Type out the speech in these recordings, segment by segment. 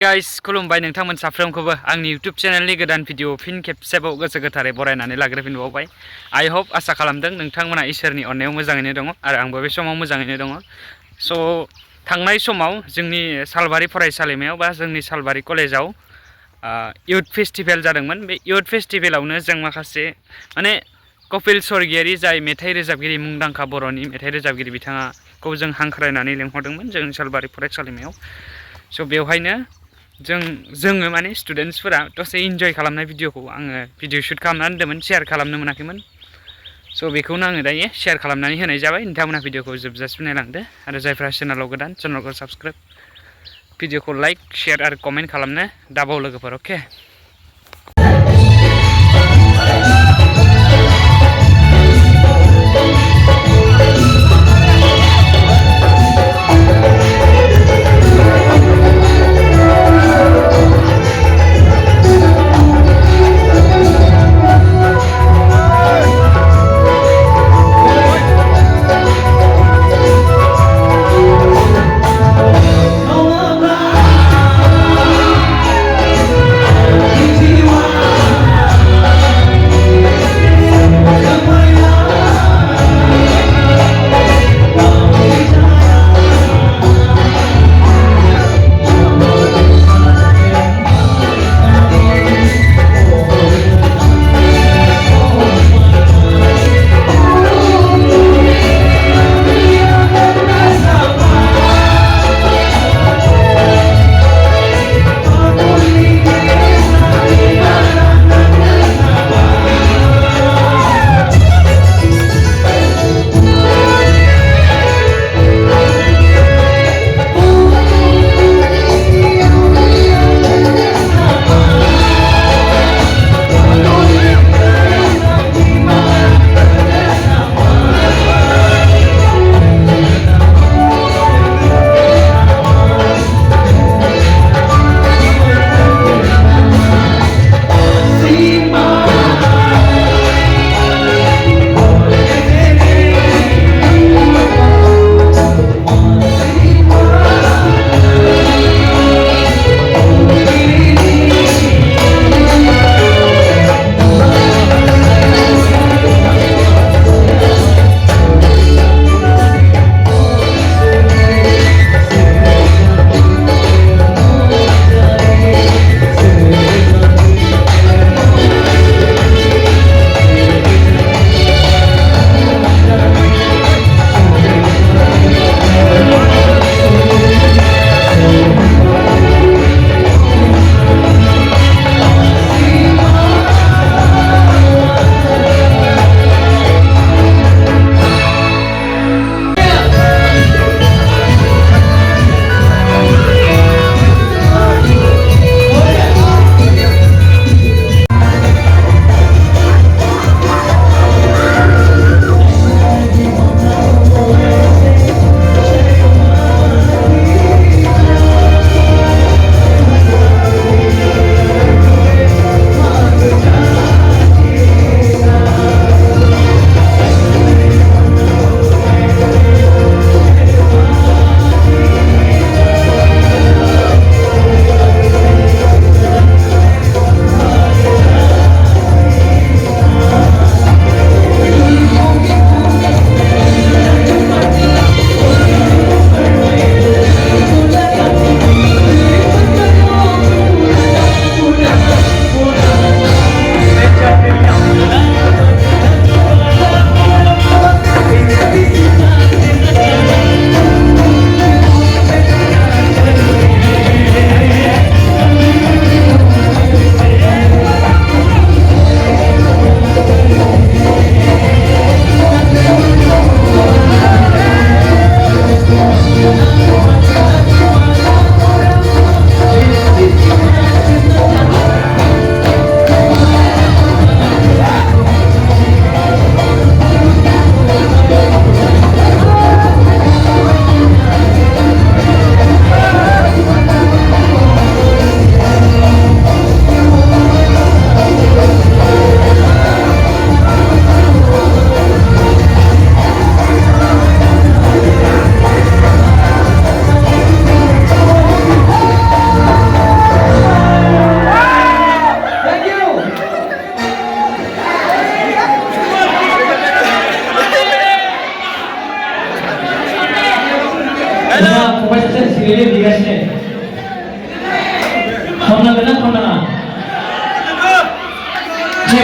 Guys खुलुमबाय नोंथांमोन साफ्रोमखौबो आंनि YouTube चेनेलनि गोदान भिडिअ फिन खेबसेबाव गोसो गोथारै बरायनानै लाग्रोफिनबावबाय। आइ होप आसा खालामदों नोंथांमोना इसोरनि अननायाव मोजाङैनो दङ आरो आंबो बे समाव मोजाङैनो दङ। स' थांनाय समाव जोंनि सालबारि फरायसालिमायाव बा जोंनि सालबारि कलेजाव इउथ फेस्टिभेल जादोंमोन। बे इउथ फेस्टिभेलावनो जों माखासे माने कपिल स्वर्गियारि जाय मेथाइ रोजाबगिरि मुंदांखा बर'नि मेथाइ रोजाबगिरि बिथाङाखौ जों हांख्रायनानै लेंहरदोंमोन जोंनि सालबारि फरायसालिमायाव। स' बेवहायनो जोङो माने स्टुडेन्टसफोरा दसे इन्जय खालामनाय भिडिअखौ आङो भिडिअ शुट खालामनानै दोनदोंमोन, शेयार खालामनो मोनाखैमोन। स' बेखौनो आङो दायो शेयार खालामनानै होनाय जाबाय। नोंथांमोना भिडिअखौ जोबजासिम नायलांदो आरो जायफ्रा चेनेलाव गोदान चेनेलखौ साबस्क्राइब, भिडिअखौ लाइक शेयार आरो कमेन्ट खालामनो दाबाव लोगोफोर। अके।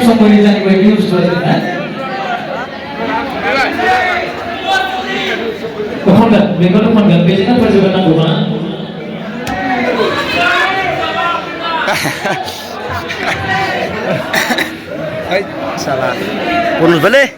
sampai di sana bagi usul kan? Kemudian, bengal kemudian biasanya perjuangan dua. Ay, salah. Punus balik.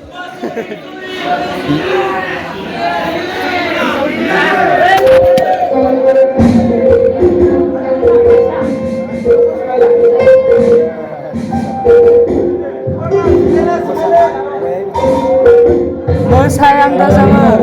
Mau sayang tak sama.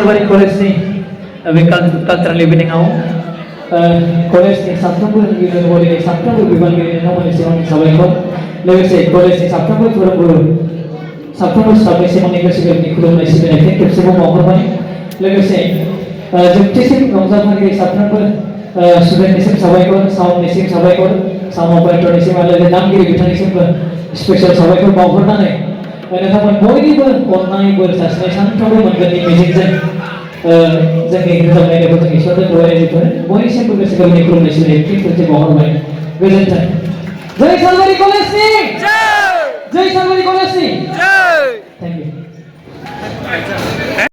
Salbari कलेजनि बे कालचारेल इभेन्टिंआव कलेजनि साफ्रोमबो इउनियन बडिनि साफ्रोमबो बिबानगिरि नोंथांमोननिसिम आंनि साबायखर लोगोसे कलेजनि साफ्रोमबो फोरोंगुरु साफ्रोमबो स्टाफनिसिम आंनि गोसो गोरबोनि खुलुमनाय सिबिनाय फिन खेबसेबाव बावहरबाय लोगोसे जोबथिसिम रंजाफारि साफ्रोमबो स्टुडेन्टनिसिम साबायखर साउन्डनिसिम साबायखर साउन्ड अपारेटरनिसिम आरो लोगोसे दामगिरि बिथांनिसिमबो स्पेसियेल साबायखर बावहरनानै नोंथांमोन बयनिबो अननाय बोर सारस्रिनाय सानफ्रोमबो मोनगोननि मिजिंजों जोंनि रोजाबनाय आयदाखौ जों इसोरजों गरायनायफोर बयनिसिमबो गोसो गोरबोनि खुलुमनाय सिबिनाय फिन खेबसे बावहरबाय गोजोन्थों जय सालबारि कलेजनि जय सालबारि कलेजनि जय थेंक इउ